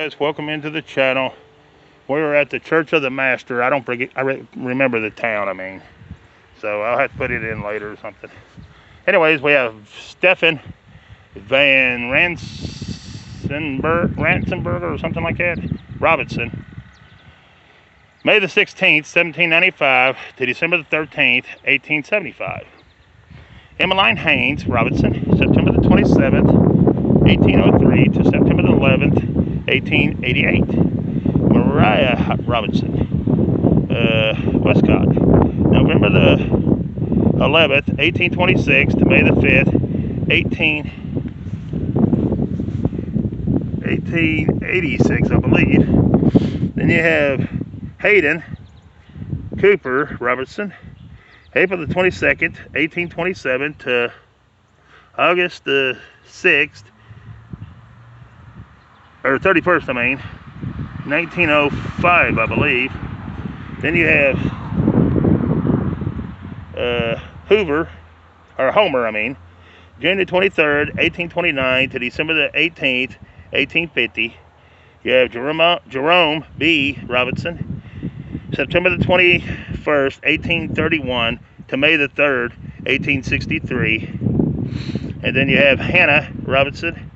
Guys, welcome into the channel. We were at the Church of the Master. I don't remember the town, so I'll have to put it in later or something. Anyways, we have Stefan Van Ransenberger or something like that, Robinson. May the 16th, 1795 to December the 13th, 1875. Emmeline Haynes Robinson, September the 27th, 1803 to September the 11th, 1888. Mariah Robinson, Westcott, November the 11th, 1826 to May the 5th, 1886, I believe. Then you have Hayden Cooper Robertson, April the 22nd, 1827 to August the 6th, or 31st, 1905, I believe. Then you have Homer, June the 23rd, 1829 to December the 18th, 1850. You have Jerome B. Robinson, September the 21st, 1831 to May the 3rd, 1863. And then you have Hannah Robinson,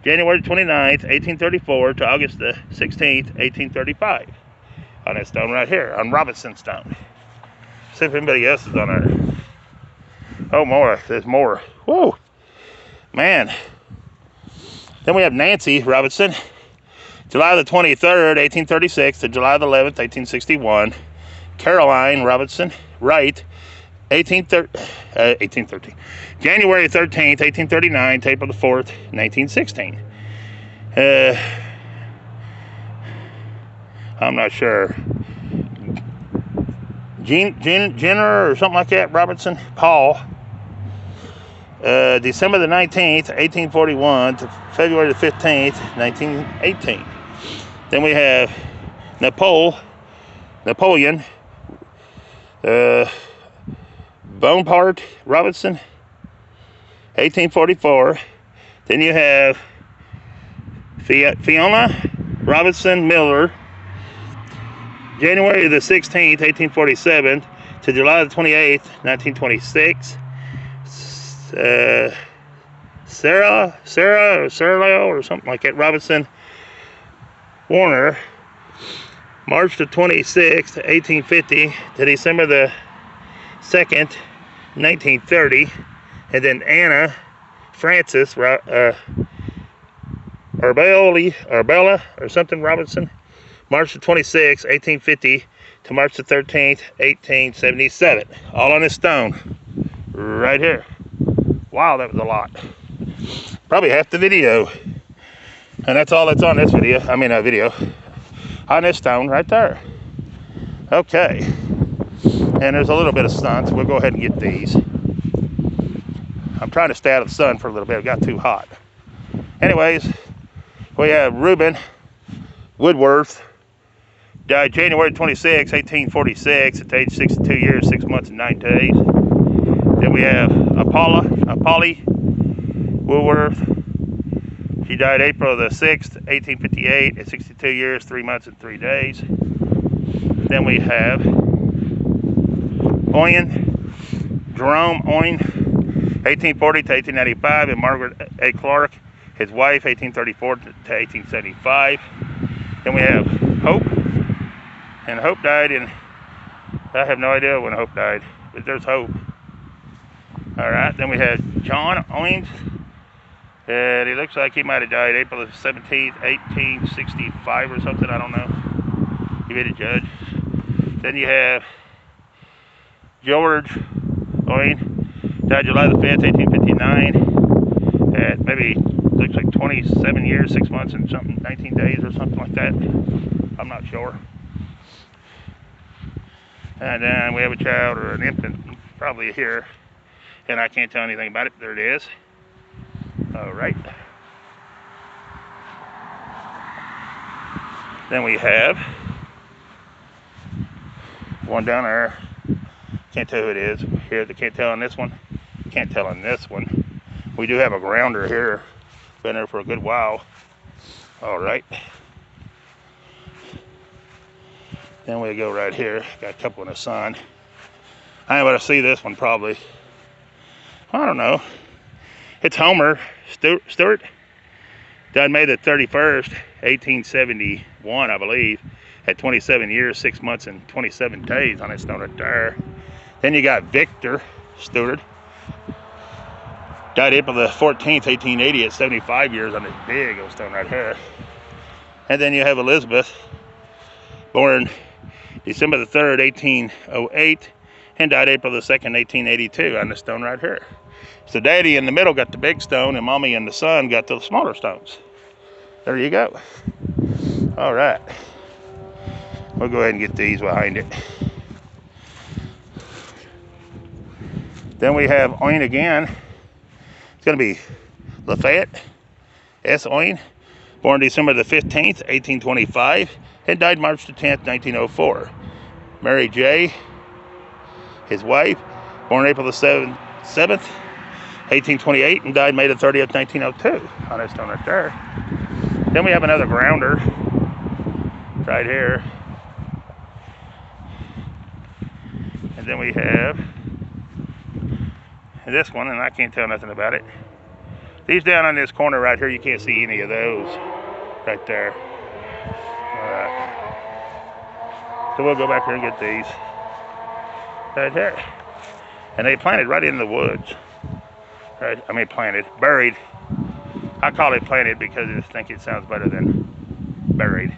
January 29th, 1834 to August the 16th, 1835. On that stone right here, on Robinson Stone. See if anybody else is on there. Oh, more. There's more. Whoa. Man. Then we have Nancy Robinson, July the 23rd, 1836 to July the 11th, 1861. Caroline Robinson Wright, 1813. January 13th, 1839 to April the 4th, 1916. I'm not sure. Jenner or something like that, Robertson Paul. December the 19th, 1841 to February the 15th, 1918. Then we have Napoleon Bonaparte Robinson, 1844. Then you have Fiona Robinson Miller, January the 16th, 1847 to July the 28th, 1926. Sarah or something like that, Robinson Warner, March the 26th, 1850 to December the 2nd, 1930. And then Anna Francis Arbella or something Robinson, March the 26th, 1850 to March the 13th, 1877. All on this stone right here. Wow, that was a lot. Probably half the video. And that's all that's on this video. Video. On this stone right there. Okay. And there's a little bit of sun, so we'll go ahead and get these. I'm trying to stay out of the sun for a little bit. It got too hot. Anyways, we have Reuben Woodworth. Died January 26, 1846 at age 62 years, 6 months and 9 days. Then we have Polly Woodworth. She died April the 6th, 1858 at 62 years, 3 months and 3 days. Then we have Jerome Owen, 1840 to 1895, and Margaret A. Clark, his wife, 1834 to 1875. Then we have Hope. And Hope died in, I have no idea when Hope died, but there's Hope. All right, then we had John Owens, and he looks like he might have died April the 17th, 1865 or something, I don't know. He made a judge. Then you have George Owen, died July the 5th, 1859, at maybe, looks like 27 years, 6 months and something, 19 days or something like that. I'm not sure. And then we have a child or an infant, probably here, and I can't tell anything about it, but there it is. All right. Then we have one down there. Can't tell who it is. Here, they can't tell on this one. Can't tell on this one. We do have a grounder here. Been there for a good while. All right. Then we go right here. Got a couple in the sun. I ain't able to see this one probably. I don't know. It's Homer Stewart. Died May the 31st, 1871, I believe. Had 27 years, 6 months, and 27 days on his stone right there. Then you got Victor Stewart. Died April the 14th, 1880 at 75 years on his big old stone right here. And then you have Elizabeth, born December the 3rd, 1808, and died April the 2nd, 1882 on the stone right here. So Daddy in the middle got the big stone, and Mommy and the son got the smaller stones. There you go. All right. We'll go ahead and get these behind it. Then we have Owen again. It's going to be Lafayette S. Owen, born December the 15th, 1825, and died March the 10th, 1904. Mary J., his wife, born April the 7th, 1828, and died May the 30th, 1902, on that stone right there. Then we have another grounder right here. And then we have this one, and I can't tell nothing about it. These down on this corner right here, you can't see any of those right there. All right. So we'll go back here and get these right there. And they planted right in the woods. Right? I mean planted, buried. I call it planted because I just think it sounds better than buried.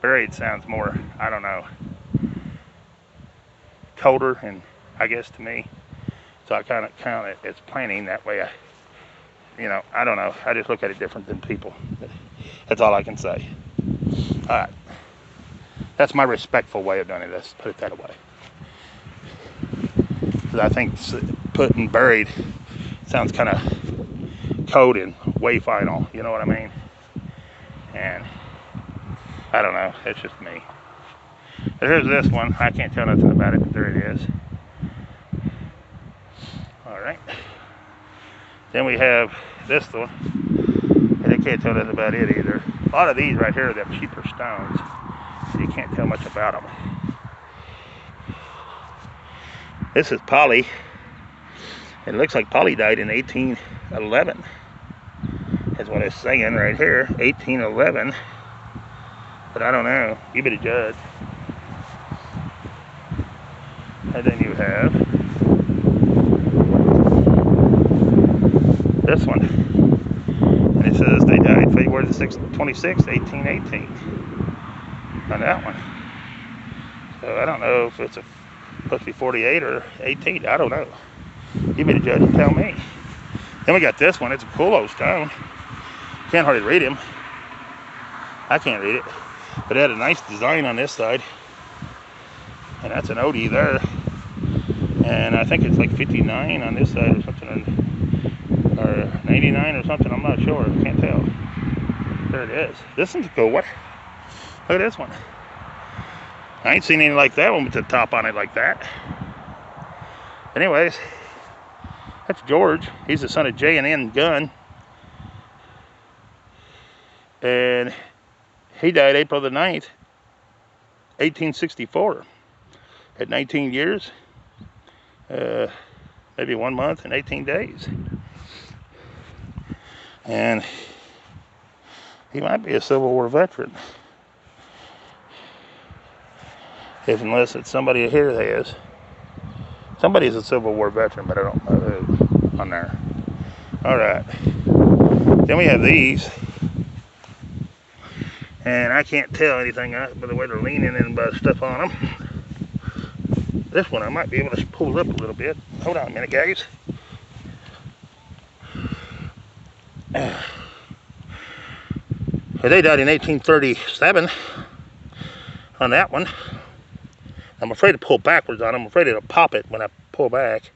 Buried sounds more, I don't know, colder, and I guess to me. So I kind of count it as planting that way. I don't know. I just look at it different than people. That's all I can say. All right. That's my respectful way of doing it. Let's put it that way. Because I think putting buried sounds kind of cold and way final. You know what I mean? And I don't know. It's just me. But here's this one. I can't tell nothing about it, but there it is. All right. Then we have this one, and I can't tell nothing about it either. A lot of these right here are them cheaper stones, so you can't tell much about them. This is Polly. It looks like Polly died in 1811. That's what it's saying right here, 1811. But I don't know. You be the judge. And then you have this one. And it says they died February the 26th, 1818. On that one. So I don't know if it's supposed to be 48 or 18. I don't know. You be the judge and tell me. Then we got this one. It's a cool old stone. Can't hardly read him. I can't read it. But it had a nice design on this side. And that's an Odie there. And I think it's like 59 on this side or something. Or 99 or something. I'm not sure. I can't tell. There it is. This one's a cool one. Look at this one. I ain't seen anything like that one with the top on it like that. Anyways, that's George. He's the son of J and N Gunn. And he died April the 9th, 1864. At 19 years, maybe 1 month and 18 days. And he might be a Civil War veteran. Unless it's somebody here that is. Somebody's a Civil War veteran, but I don't know who on there. All right. Then we have these. And I can't tell anything by the way they're leaning and by stuff on them. This one I might be able to pull up a little bit. Hold on a minute, guys. They died in 1837 on that one. I'm afraid to pull backwards on them. I'm afraid it'll pop it when I pull back.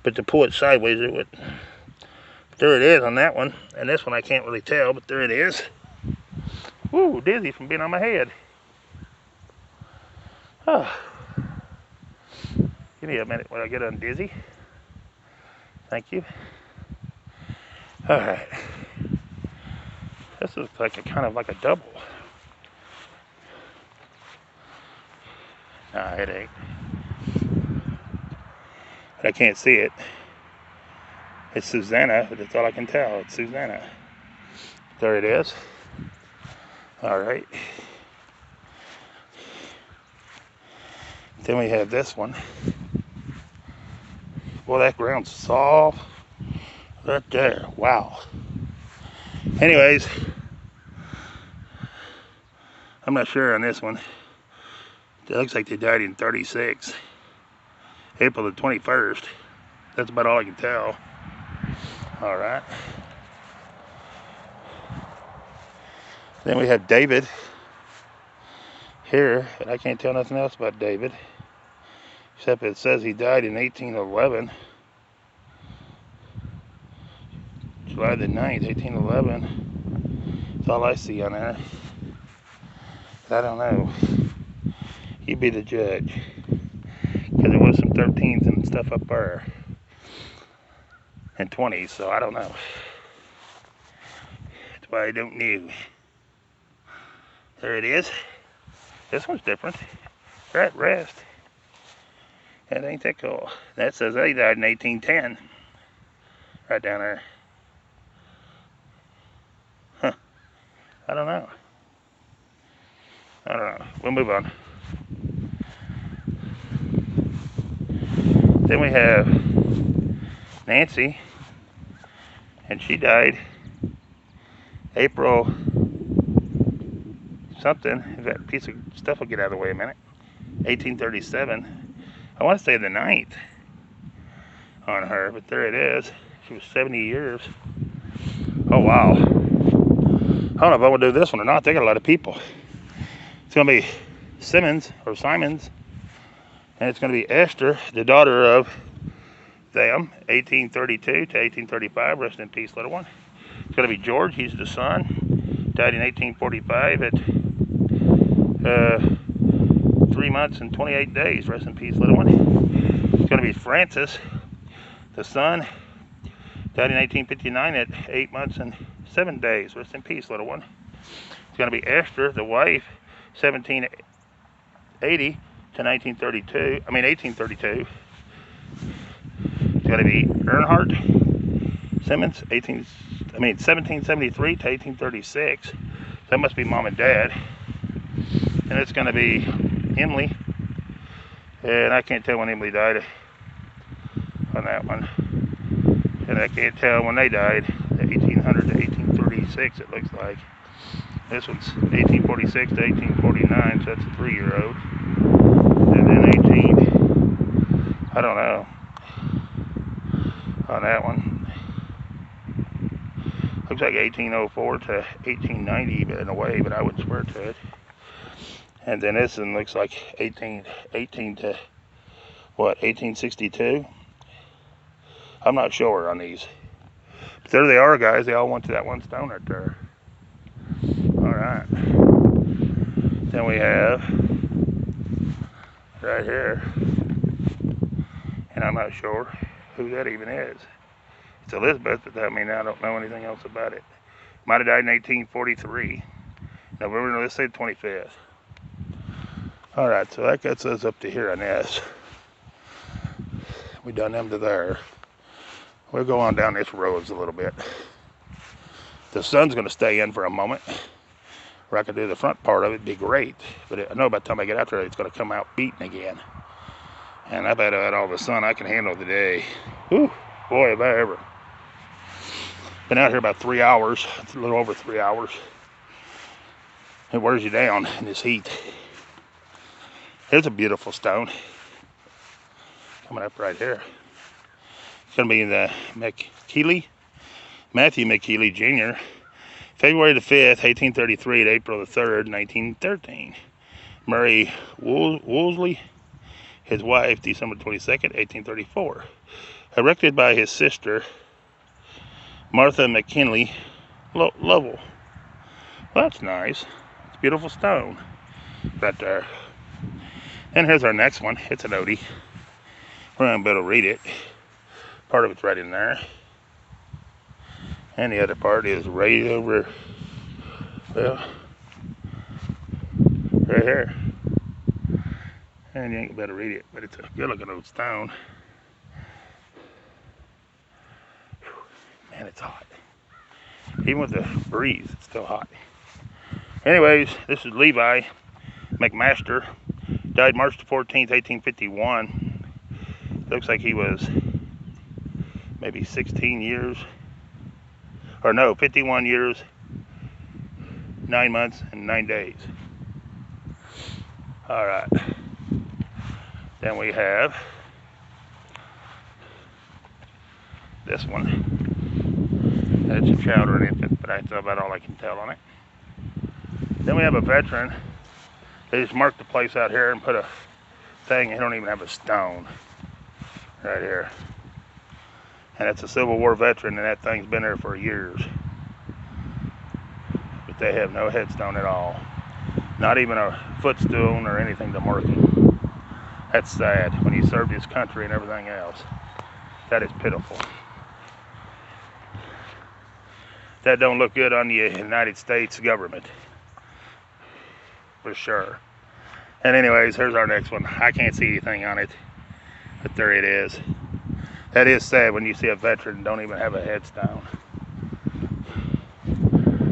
But to pull it sideways, it would. There it is on that one. And this one I can't really tell, but there it is. Woo, dizzy from being on my head. Oh. Give me a minute when I get undizzy. Thank you. All right. This This looks like a kind of like a double. Nah, it ain't. But I can't see it. It's Susanna, but that's all I can tell. It's Susanna. There it is. All right. Then we have this one. Well, that ground's soft right there. Wow. Anyways, I'm not sure on this one. It looks like they died in 36. April the 21st. That's about all I can tell. All right. Then we have David here, and I can't tell nothing else about David, except it says he died in 1811. July the 9th, 1811. That's all I see on there. I don't know. You be the judge. Because there was some 13s and stuff up there. And 20s, so I don't know. That's why I don't know. There it is. This one's different. They're at rest. That ain't that cool. That says they died in 1810. Right down there. Huh. I don't know. We'll move on. Then we have Nancy, and she died April something. That piece of stuff will get out of the way a minute. 1837. I want to say the 9th on her, but there it is. She was 70 years. Oh wow. I don't know if I want to do this one or not. They got a lot of people. It's going to be Simons, and it's going to be Esther, the daughter of them, 1832 to 1835. Rest in peace, little one. It's going to be George. He's the son. Died in 1845 at 3 months and 28 days. Rest in peace, little one. It's going to be Francis, the son. Died in 1859 at 8 months and 7 days. Rest in peace, little one. It's going to be Esther, the wife, 1780 to 1832. It's going to be Earnhardt Simmons, 1773 to 1836. That must be mom and dad. And it's going to be Emily. And I can't tell when Emily died on that one. And I can't tell when they died, 1800 to 1836 it looks like. This one's 1846 to 1849, so that's a 3-year-old. And then 18, I don't know, on that one. Looks like 1804 to 1890, but in a way, but I wouldn't swear to it. And then this one looks like 18 to, what, 1862? I'm not sure on these. But there they are, guys. They all went to that one stone right there. Alright. Then we have right here, and I'm not sure who that even is. It's Elizabeth, but I mean, I don't know anything else about it. Might have died in 1843. November, let's say 25th. Alright, so that gets us up to here on this. We done them to there. We'll go on down this road a little bit. The sun's going to stay in for a moment. Or I could do the front part of it, it'd be great. But I know by the time I get out there, it's going to come out beating again. And I bet I had all the sun I can handle today. Whew, boy, have I ever. Been out here about 3 hours, a little over 3 hours. It wears you down in this heat. Here's a beautiful stone. Coming up right here. It's going to be the Matthew McKeely Jr., February the 5th, 1833 to April the 3rd, 1913. Murray Wolseley, his wife, December 22nd, 1834. Erected by his sister, Martha McKinley Lovell. Well, that's nice. It's a beautiful stone right there. And here's our next one. It's an Odie. We're going to be able to read it. Part of it's right in there. And the other part is right over Well, right here. And you ain't better read it, but it's a good looking old stone. Man, it's hot. Even with the breeze, it's still hot. Anyways, this is Levi McMaster. Died March the 14th, 1851. Looks like he was maybe 16 years. Or no, 51 years, 9 months, and 9 days. Alright. Then we have this one. It's a child or an infant, but that's about all I can tell on it. Then we have a veteran. They just marked the place out here and put a thing. They don't even have a stone right here. And it's a Civil War veteran, and that thing's been there for years. But they have no headstone at all. Not even a footstone or anything to mark him. That's sad when he served his country and everything else. That is pitiful. That don't look good on the United States government. For sure. And anyways, here's our next one. I can't see anything on it, but there it is. That is sad when you see a veteran don't even have a headstone.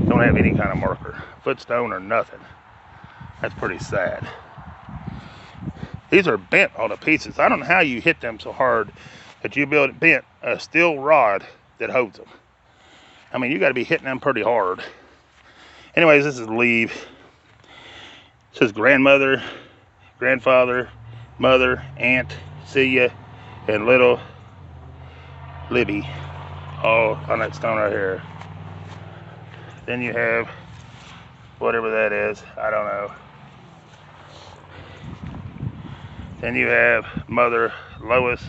Don't have any kind of marker, footstone or nothing. That's pretty sad. These are bent all to pieces. I don't know how you hit them so hard that you bent a steel rod that holds them. I mean, you got to be hitting them pretty hard. Anyways, this is leave. It says grandmother, grandfather, mother, aunt, see ya, and little Libby, all on that stone right here. Then you have whatever that is, I don't know. Then you have Mother Lois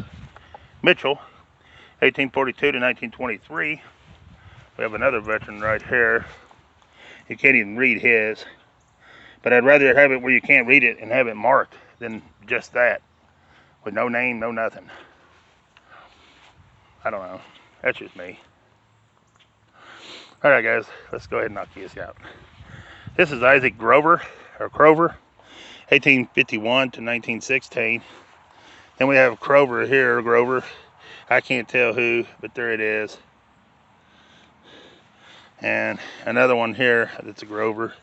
Mitchell, 1842 to 1923. We have another veteran right here. You can't even read his, but I'd rather have it where you can't read it and have it marked than just that, with no name, no nothing. I don't know. That's just me. All right, guys, let's go ahead and knock these out. This is Isaac Grover, 1851 to 1916. Then we have Grover here, Grover. I can't tell who, but there it is. And another one here that's a Grover.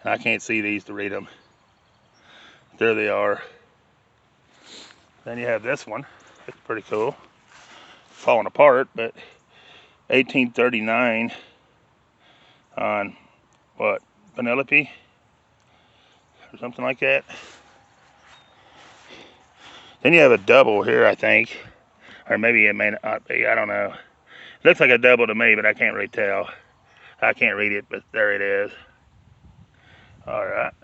And I can't see these to read them. There they are. Then you have this one. It's pretty cool. Falling apart, but 1839 on what? Penelope? Or something like that. Then you have a double here, I think. Or maybe it may not be, I don't know. It looks like a double to me, but I can't really tell. I can't read it, but there it is. Alright.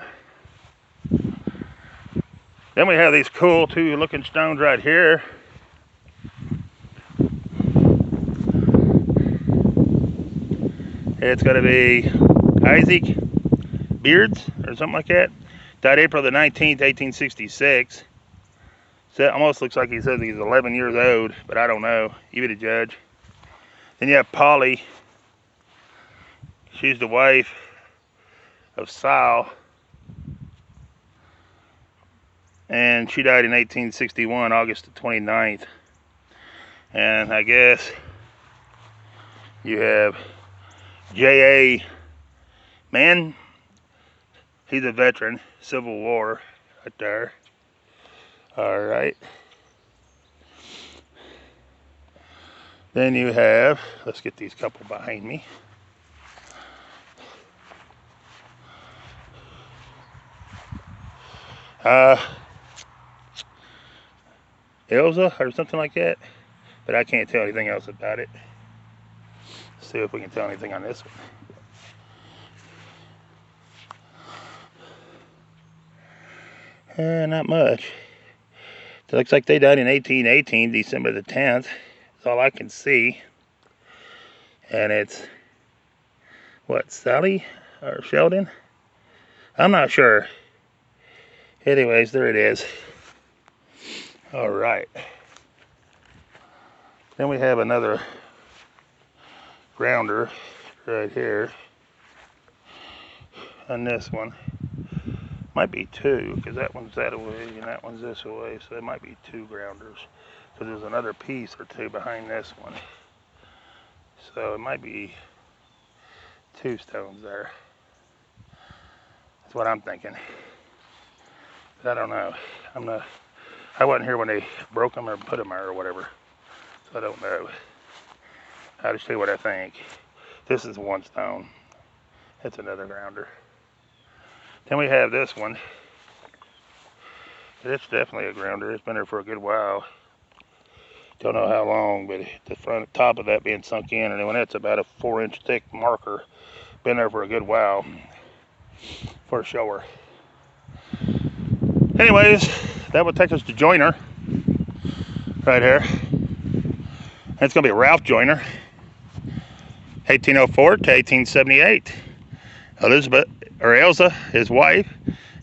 Then we have these cool two looking stones right here. It's got to be Isaac Beards or something like that. Died April the 19th, 1866. So it almost looks like he says he's 11 years old, but I don't know. You be the judge. Then you have Polly. She's the wife of Sal. And she died in 1861, August the 29th. And I guess you have J.A. Mann. He's a veteran, Civil War, right there. All right. Then you have, let's get these couple behind me. Elsa or something like that, but I can't tell anything else about it. Let's see if we can tell anything on this one. Not much. It looks like they died in 1818, December the 10th. That's all I can see. And it's, what, Sally or Sheldon? I'm not sure. Anyways, there it is. All right. Then we have another grounder right here. on this one. Might be two, because that one's that way and that one's this way, so there might be two grounders. Because there's another piece or two behind this one. So it might be two stones there. That's what I'm thinking. But I don't know. I wasn't here when they broke them or put them there or whatever. So I don't know. I'll just tell you what I think. This is one stone. That's another grounder. Then we have this one. It's definitely a grounder. It's been there for a good while. Don't know how long, but the front top of that being sunk in, and when that's about a 4-inch thick marker, been there for a good while, for sure. Anyways, that would take us to Joyner, right here. And it's gonna be Ralph Joyner, 1804 to 1878. Elizabeth, or Elsa, his wife,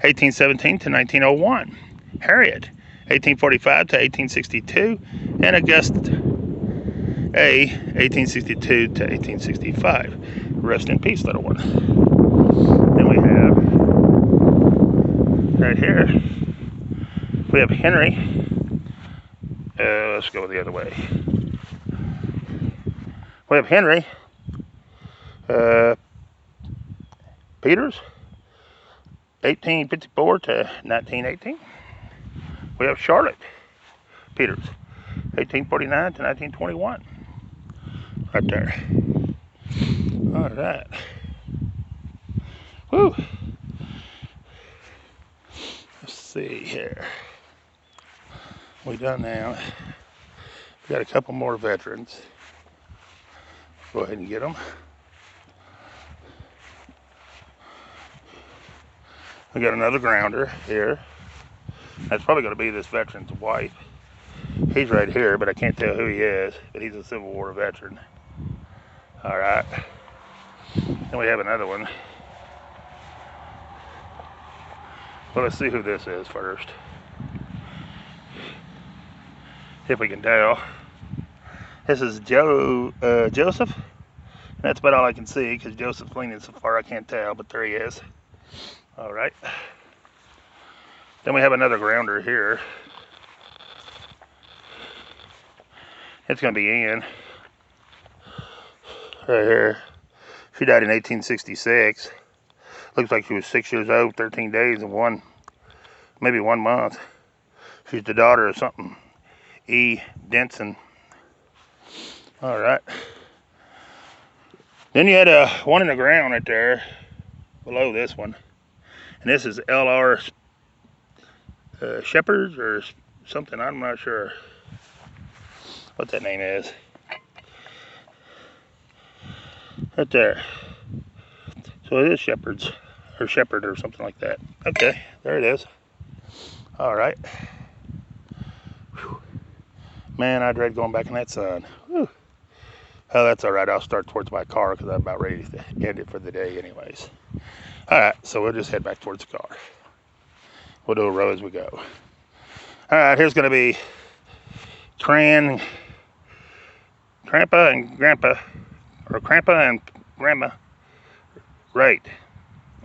1817 to 1901. Harriet, 1845 to 1862, and Augusta A, 1862 to 1865. Rest in peace, little one. Then we have, right here, we have Henry. Let's go the other way. We have Henry Peters, 1854 to 1918. We have Charlotte Peters, 1849 to 1921. Right there. All right. Woo. Let's see here. We done now. We got a couple more veterans. Go ahead and get them. We got another grounder here. That's probably going to be this veteran's wife. He's right here, but I can't tell who he is, but he's a Civil War veteran. All right. Then we have another one. Well, let's see who this is first. If we can tell. This is Joseph. And that's about all I can see because Joseph's leaning so far I can't tell, but there he is. All right. Then we have another grounder here. It's going to be Ann. Right here. She died in 1866. Looks like she was 6 years old, 13 days, and maybe 1 month. She's the daughter of something. E. Denson. All right. Then you had one in the ground right there below this one. And this is L.R. Shepherds or something. I'm not sure what that name is. Right there. So it is Shepherds or Shepherd or something like that. Okay, there it is. All right. Whew. Man, I dread going back in that sun. Whew. Oh, that's all right. I'll start towards my car because I'm about ready to end it for the day anyways. All right, so we'll just head back towards the car. We'll do a row as we go. All right, here's going to be Grandpa and Grandpa, or Grandpa and Grandma, right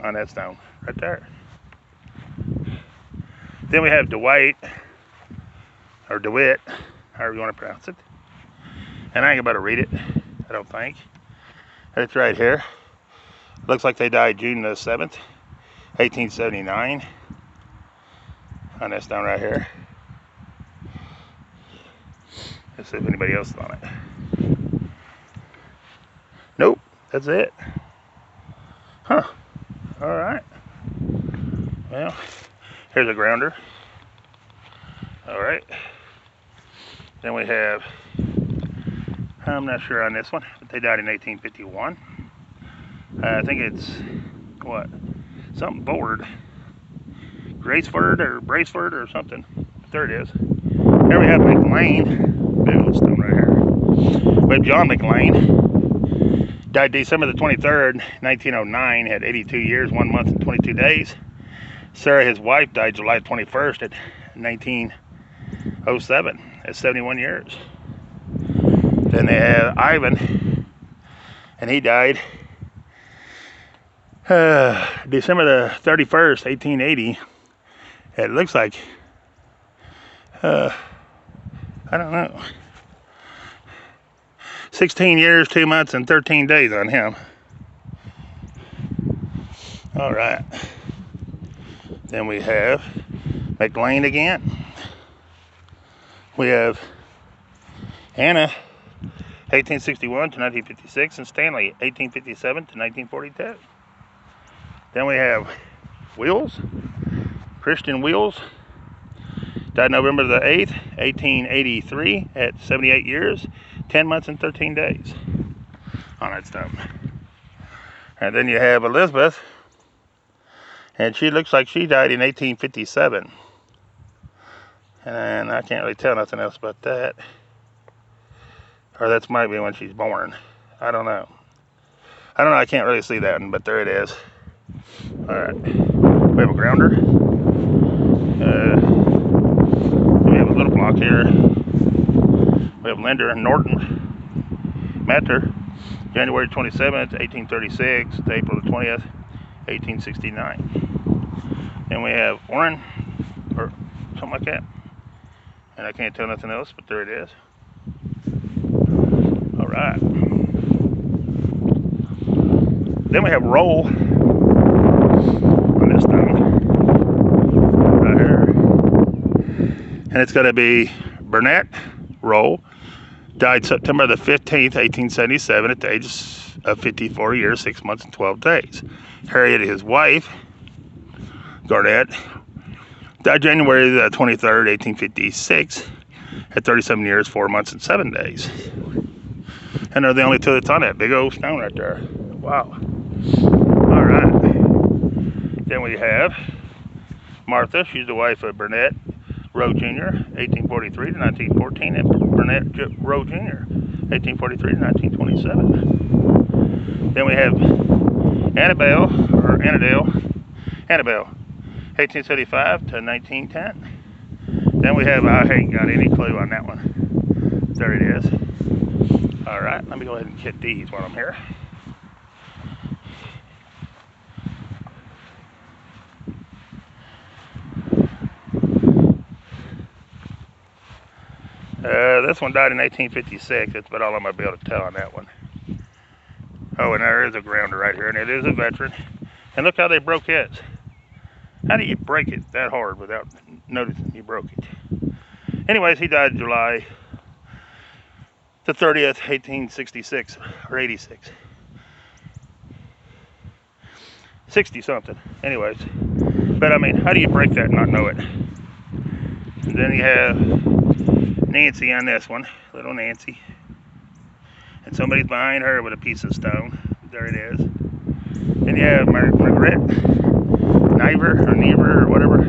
on that stone, right there. Then we have Dwight, or DeWitt, however you want to pronounce it. And I ain't about to read it, I don't think. It's right here. Looks like they died June the 7th, 1879. On that stone right here. Let's see if anybody else is on it. Nope, that's it. Huh. Alright. Well, here's a grounder. Alright. Then we have, I'm not sure on this one, but they died in 1851. I think it's, what? Something Board. Graceford or Braceford or something. There it is. Here we have McLean. Big old stone right here. We have John McLean. Died December the 23rd, 1909. Had 82 years, 1 month, and 22 days. Sarah, his wife, died July 21st at 1907. At 71 years. Then they have Ivan. And he died December the 31st, 1880. It looks like, I don't know, 16 years, 2 months, and 13 days on him. All right. Then we have McLean again. We have Anna, 1861 to 1956, and Stanley, 1857 to 1942. Then we have Wills, Christian Wills, died November the 8th, 1883, at 78 years, 10 months, and 13 days on that stuff. And then you have Elizabeth, and she looks like she died in 1857. And I can't really tell nothing else about that. Or that might be when she's born. I don't know. I can't really see that one, but there it is. Alright. We have a grounder. We have a little block here. We have Linder and Norton. Matter, January 27th, 1836 to April the 20th, 1869. And we have Warren, or something like that. And I can't tell nothing else, but there it is. Alright. Then we have Roll on this thing. Right here. And it's going to be Burnett Roll. Died September the 15th, 1877 at the age of 54 years, 6 months, and 12 days. Harriet, his wife, Garnett, died January the 23rd, 1856 at 37 years, 4 months, and 7 days. And they're the only two that's on that big old stone right there. Wow. All right. Then we have Martha. She's the wife of Burnett Rowe Jr., 1843 to 1914, and Burnett Rowe Jr., 1843 to 1927. Then we have Annabelle, 1875 to 1910. Then we have, I ain't got any clue on that one. There it is. All right, let me go ahead and hit these while I'm here. This one died in 1856. That's about all I'm going to be able to tell on that one. Oh, and there is a grounder right here, and it is a veteran. And look how they broke his. How do you break it that hard without noticing you broke it? Anyways, he died July the 30th, 1866, or 86. 60 something. Anyways. But I mean, how do you break that and not know it? And then you have Nancy on this one. Little Nancy. And somebody's behind her with a piece of stone. There it is. Then you have Margaret Never or whatever.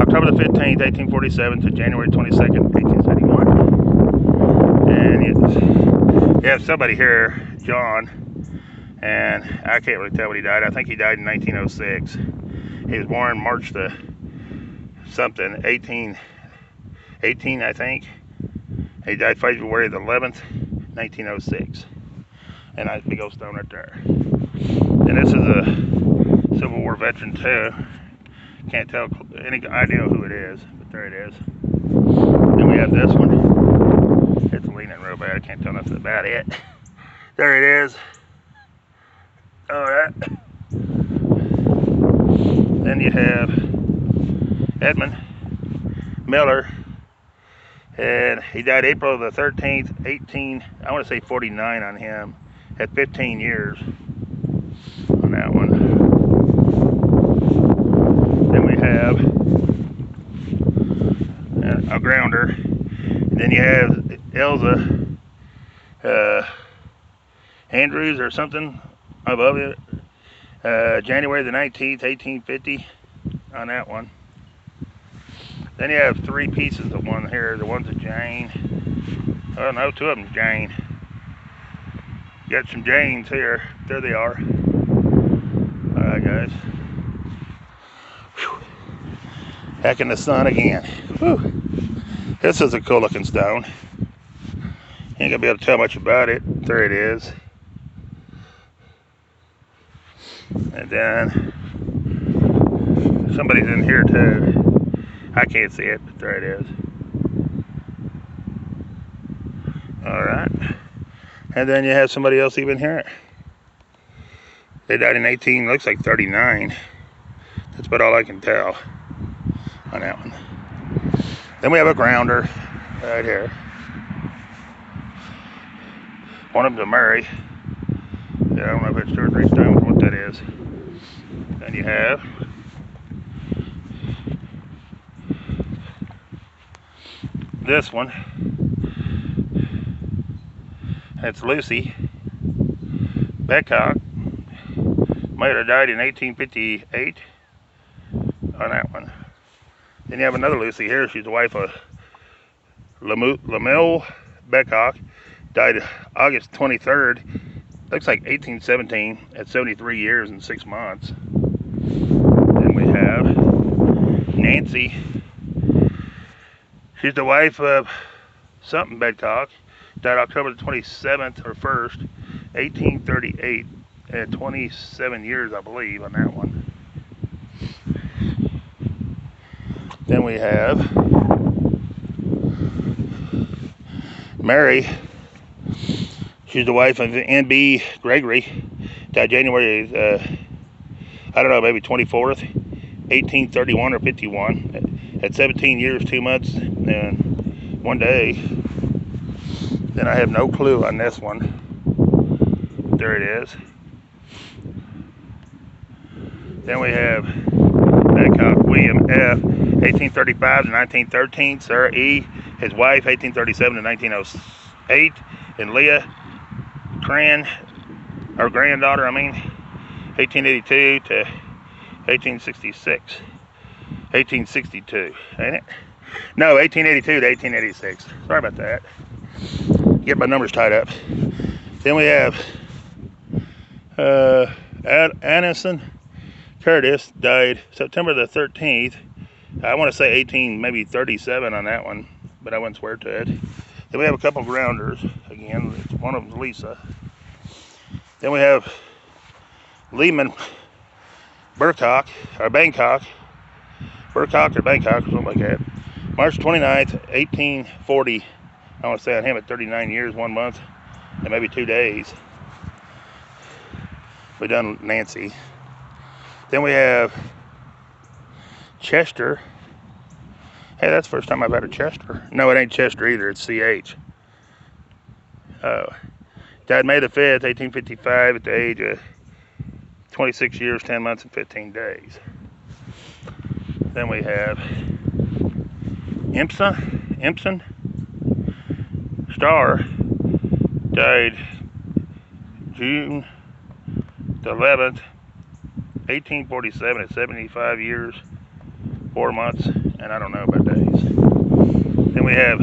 October the 15th, 1847 to January 22nd, 1871. And you have somebody here, John, and I can't really tell when he died. I think he died in 1906. He was born March the something, 1818, I think. He died February the 11th, 1906. And that's a big old stone right there. And this is a Civil War veteran too. Can't tell any idea who it is, but there it is. Then we have this one. It's leaning real bad. I can't tell nothing about it. There it is. All right. Then you have Edmund Miller, and he died April the 13th, I want to say 49 on him, at 15 years on that one. Then we have a grounder. And then you have Elza Andrews or something above it. January the 19th, 1850 on that one. Then you have three pieces of one here. The one's a Jane. Oh no, two of them's Jane. You got some Janes here. There they are. Alright guys. Whew. Back in the sun again. Whew. This is a cool looking stone. Ain't gonna be able to tell much about it. There it is. And then somebody's in here too. I can't see it, but there it is. All right. And then you have somebody else even here. They died in 18, looks like 39. That's about all I can tell on that one. Then we have a grounder right here. One of them's a Murray. Yeah, I don't know if it's 2 or 3 stones, what that is. Then you have this one. That's Lucy Beckhock. Might have died in 1858 on that one. Then you have another Lucy here. She's the wife of Lemuel Beckhock. Died August 23rd. Looks like 1817 at 73 years and 6 months. Then we have Nancy. She's the wife of something Beckhock. Died October the 27th or 1st, 1838 at 27 years, I believe, on that one. Then we have Mary. She's the wife of N.B. Gregory. Died January, I don't know, maybe 24th, 1831 or 51. At 17 years, 2 months, and 1 day. Then I have no clue on this one. There it is. Then we have Beckhock William F. 1835 to 1913. Sarah E. His wife, 1837 to 1908. And Leah Cran, her granddaughter, 1882 to 1866. 1862, ain't it? No, 1882 to 1886. Sorry about that. Get my numbers tied up. Then we have Addison Curtis, died September the 13th. I want to say 18, maybe 37 on that one, but I wouldn't swear to it. Then we have a couple grounders. Again, one of them's Lisa. Then we have Lehman Burcock, or Bangkok. Burcock or Bangkok, something like that. March 29th, 1840. I want to say on him at 39 years, 1 month, and maybe 2 days. We done Nancy. Then we have Chester. Hey, that's the first time I've had a Chester. No, it ain't Chester either. It's CH. Oh. Died May the 5th, 1855 at the age of 26 years, 10 months, and 15 days. Then we have Empson Starr. Died June the 11th, 1847 at 75 years, 4 months, and I don't know about days. Then we have